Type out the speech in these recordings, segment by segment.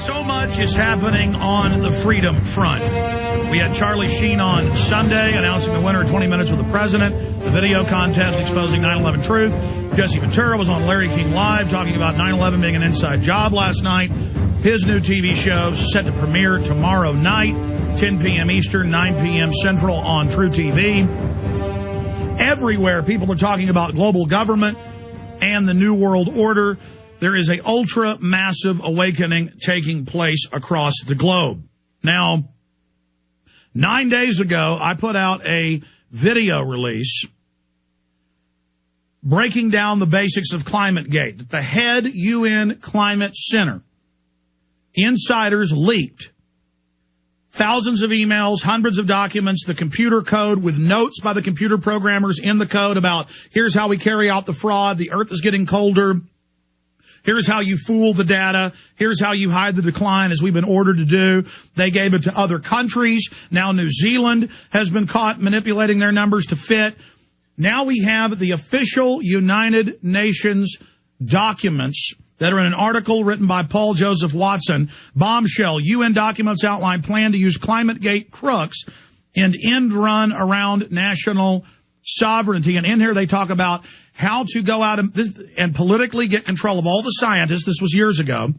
So much is happening on the freedom front. We had Charlie Sheen on Sunday announcing the winner of 20 Minutes with the President, the video contest exposing 9/11 truth. Jesse Ventura was on Larry King Live talking about 9/11 being an inside job last night. His new TV show is set to premiere tomorrow night, 10 p.m. Eastern, 9 p.m. Central on True TV. Everywhere people are talking about global government and the New World Order. There is a ultra-massive awakening taking place across the globe. Now, 9 days ago, I put out a video release breaking down the basics of ClimateGate. The head UN Climate Center insiders leaked thousands of emails, hundreds of documents, the computer code with notes by the computer programmers in the code about here's how we carry out the fraud, the earth is getting colder, here's how you fool the data, here's how you hide the decline as we've been ordered to do. They gave it to other countries. Now New Zealand has been caught manipulating their numbers to fit. Now we have the official United Nations documents that are in an article written by Paul Joseph Watson. Bombshell, UN documents outline plan to use ClimateGate crooks and end run around national sovereignty. And in here they talk about how to go out and politically get control of all the scientists. This was years ago.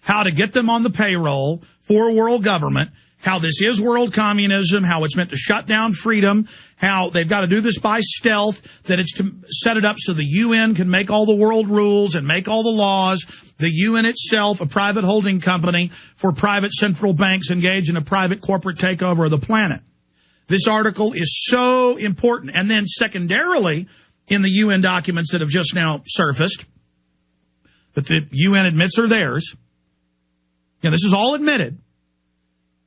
How to get them on the payroll for world government. How this is world communism, how it's meant to shut down freedom, how they've got to do this by stealth, that it's to set it up so the UN can make all the world rules and make all the laws. The UN itself, a private holding company for private central banks engaged in a private corporate takeover of the planet. This article is so important. And then secondarily, in the UN documents that have just now surfaced, that the UN admits are theirs, this is all admitted.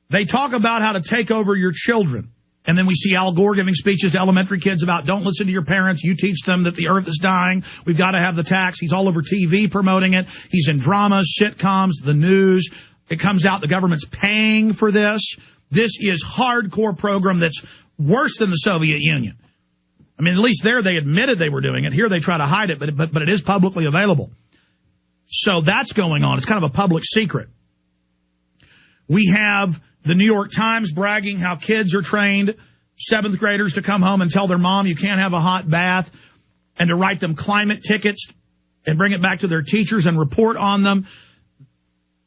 They talk about how to take over your children. And then we see Al Gore giving speeches to elementary kids about don't listen to your parents. You teach them that the earth is dying. We've got to have the tax. He's all over TV promoting it. He's in dramas, sitcoms, the news. It comes out the government's paying for this. This is hardcore program that's worse than the Soviet Union. I mean, at least there they admitted they were doing it. Here they try to hide it, but it is publicly available. So that's going on. It's kind of a public secret. We have the New York Times bragging how kids are trained, 7th graders, to come home and tell their mom you can't have a hot bath and to write them climate tickets and bring it back to their teachers and report on them.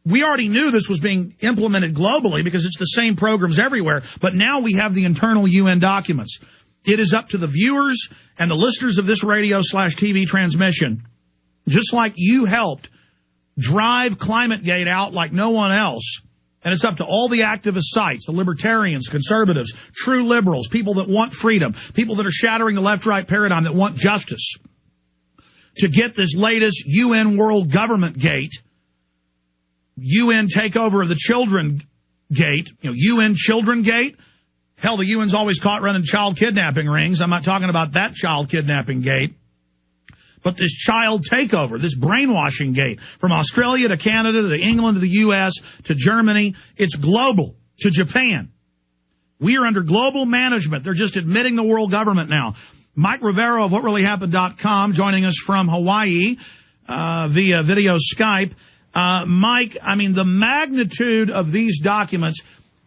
We already knew this was being implemented globally because it's the same programs everywhere, but now we have the internal UN documents. It is up to the viewers and the listeners of this radio/TV transmission, just like you helped drive ClimateGate out like no one else. And it's up to all the activist sites, the libertarians, conservatives, true liberals, people that want freedom, people that are shattering the left-right paradigm that want justice, to get this latest UN World Government Gate, UN takeover of the children gate, UN Children Gate. Hell, the UN's always caught running child kidnapping rings. I'm not talking about that child kidnapping gate. But this child takeover, this brainwashing gate, from Australia to Canada to England to the U.S. to Germany, it's global, to Japan. We are under global management. They're just admitting the world government now. Mike Rivero of WhatReallyHappened.com joining us from Hawaii via video Skype. Mike, I mean, the magnitude of these documents.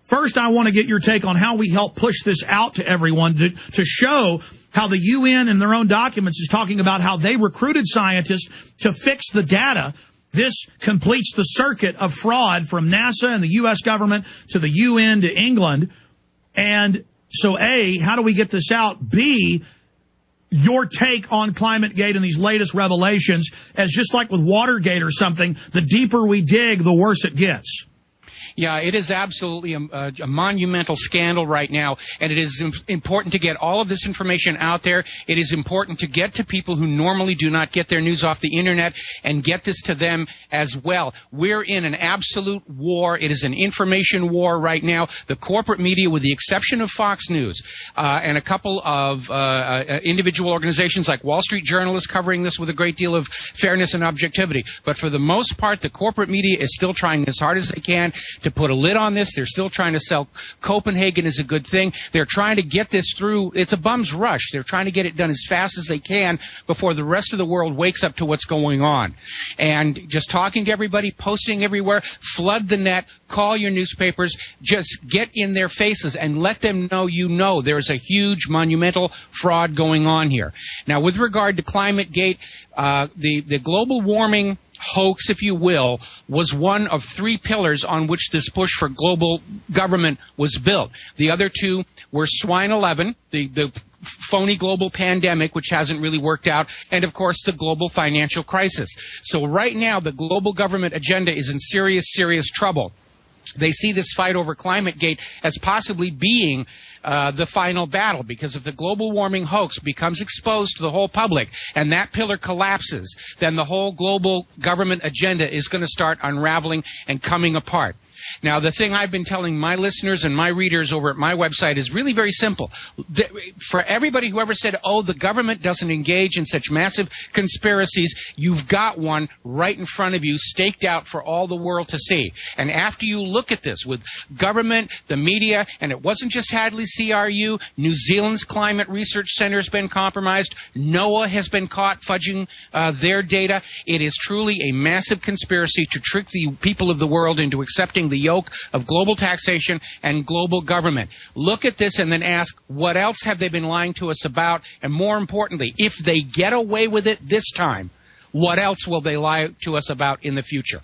First, I want to get your take on how we help push this out to everyone to show how the UN in their own documents is talking about how they recruited scientists to fix the data. This completes the circuit of fraud from NASA and the U.S. government to the UN to England. And so, A, how do we get this out? B, your take on ClimateGate and these latest revelations, as just like with Watergate or something, the deeper we dig, the worse it gets. Yeah, it is absolutely a monumental scandal right now, and it is important to get all of this information out there. It is important to get to people who normally do not get their news off the Internet and get this to them as well. We're in an absolute war. It is an information war right now. The corporate media, with the exception of Fox News and a couple of individual organizations like Wall Street Journal, is covering this with a great deal of fairness and objectivity. But for the most part, the corporate media is still trying as hard as they can to to put a lid on this. They're still trying to sell Copenhagen is a good thing. They're trying to get this through. It's a bum's rush. They're trying to get it done as fast as they can before the rest of the world wakes up to what's going on. And just talking to everybody, posting everywhere, flood the net, call your newspapers, just get in their faces and let them know there's a huge monumental fraud going on here. Now, with regard to ClimateGate, the global warming hoax, if you will, was one of three pillars on which this push for global government was built. The other two were swine 11, the phony global pandemic, which hasn't really worked out, and of course the global financial crisis. So right now the global government agenda is in serious, serious trouble. They see this fight over ClimateGate as possibly being the final battle, because if the global warming hoax becomes exposed to the whole public and that pillar collapses, then the whole global government agenda is going to start unraveling and coming apart. Now, the thing I've been telling my listeners and my readers over at my website is really very simple. For everybody who ever said, oh, the government doesn't engage in such massive conspiracies, you've got one right in front of you, staked out for all the world to see. And after you look at this with government, the media, and it wasn't just Hadley's CRU, New Zealand's Climate Research Center has been compromised, NOAA has been caught fudging their data. It is truly a massive conspiracy to trick the people of the world into accepting the yoke of global taxation and global government. Look at this and then ask, what else have they been lying to us about? And more importantly, if they get away with it this time, what else will they lie to us about in the future?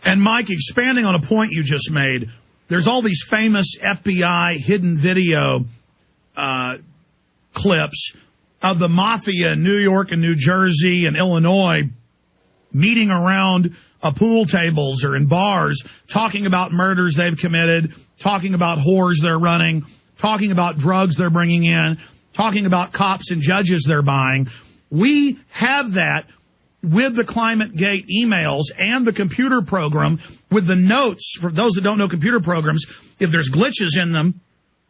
And Mike, expanding on a point you just made, there's all these famous FBI hidden video clips of the mafia in New York and New Jersey and Illinois meeting around pool tables or in bars, talking about murders they've committed, talking about whores they're running, talking about drugs they're bringing in, talking about cops and judges they're buying. We have that with the ClimateGate emails and the computer program with the notes. For those that don't know computer programs, if there's glitches in them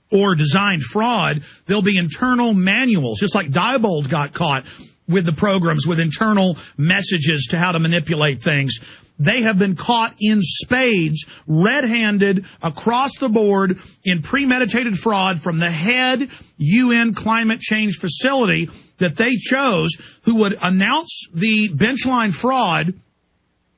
or designed fraud, there'll be internal manuals, just like Diebold got caught with the programs with internal messages to how to manipulate things. They have been caught in spades, red-handed, across the board, in premeditated fraud from the head UN climate change facility that they chose, who would announce the benchline fraud,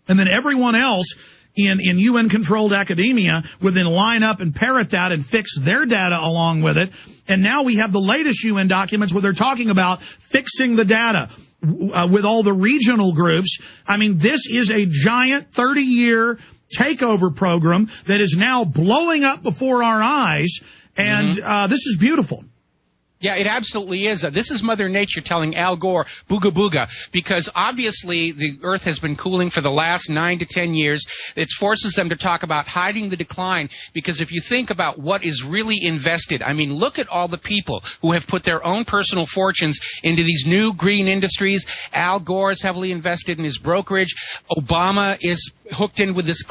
and then everyone else in UN-controlled academia would then line up and parrot that and fix their data along with it. And now we have the latest UN documents where they're talking about fixing the data with all the regional groups. I mean, this is a giant 30-year takeover program that is now blowing up before our eyes, and this is beautiful. Yeah, it absolutely is. This is Mother Nature telling Al Gore, booga booga, because obviously the Earth has been cooling for the last 9 to 10 years. It forces them to talk about hiding the decline, because if you think about what is really invested, I mean, look at all the people who have put their own personal fortunes into these new green industries. Al Gore is heavily invested in his brokerage. Obama is hooked in with this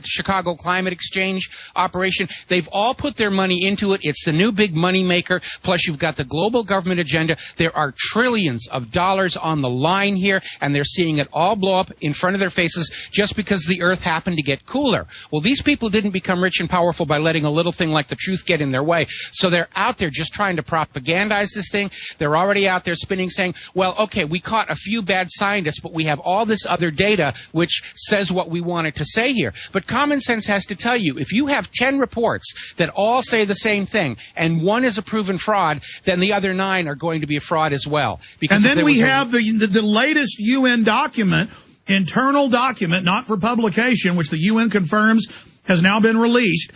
Chicago Climate Exchange operation. They've all put their money into it. It's the new big money maker. Plus, you've got the global government agenda. There are trillions of dollars on the line here, and they're seeing it all blow up in front of their faces just because the Earth happened to get cooler. Well, these people didn't become rich and powerful by letting a little thing like the truth get in their way. So they're out there just trying to propagandize this thing. They're already out there spinning, saying, well, okay, we caught a few bad scientists, but we have all this other data which says what we wanted to say here. But common sense has to tell you, if you have 10 reports that all say the same thing, and one is a proven fraud, then the other 9 are going to be a fraud as well. And then we have the latest UN document, internal document, not for publication, which the UN confirms has now been released,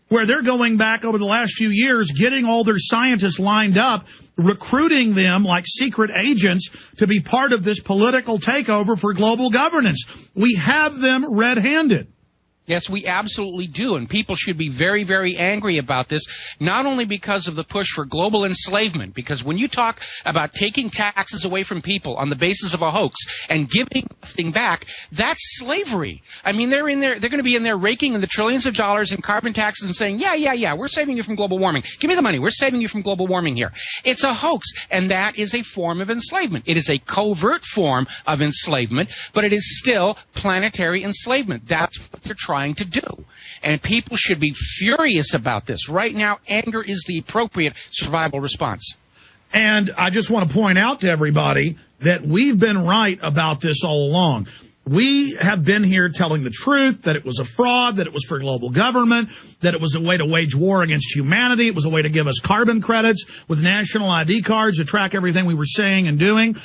where they're going back over the last few years, getting all their scientists lined up, recruiting them like secret agents to be part of this political takeover for global governance. We have them red-handed. Yes, we absolutely do, and people should be very, very angry about this, not only because of the push for global enslavement, because when you talk about taking taxes away from people on the basis of a hoax and giving nothing back, that's slavery. I mean, they're going to be in there raking in the trillions of dollars in carbon taxes and saying, yeah, we're saving you from global warming. Give me the money. We're saving you from global warming here. It's a hoax, and that is a form of enslavement. It is a covert form of enslavement, but it is still planetary enslavement. That's what they're trying to do. And people should be furious about this. Right now, anger is the appropriate survival response. And I just want to point out to everybody that we've been right about this all along. We have been here telling the truth, that it was a fraud, that it was for global government, that it was a way to wage war against humanity. It was a way to give us carbon credits with national ID cards to track everything we were saying and doing.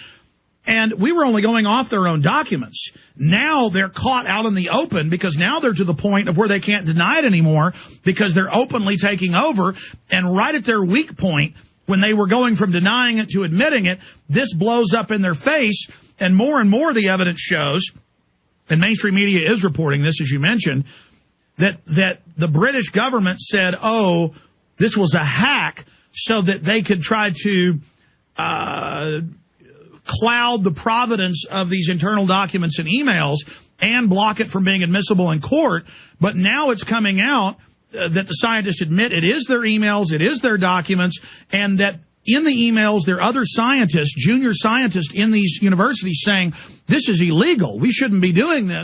And we were only going off their own documents. Now they're caught out in the open because now they're to the point of where they can't deny it anymore because they're openly taking over. And right at their weak point, when they were going from denying it to admitting it, this blows up in their face. And more the evidence shows, and mainstream media is reporting this, as you mentioned, that the British government said, oh, this was a hack so that they could try to cloud the providence of these internal documents and emails and block it from being admissible in court. But now it's coming out that the scientists admit it is their emails, it is their documents, and that in the emails, there are other scientists, junior scientists in these universities saying, this is illegal. We shouldn't be doing this.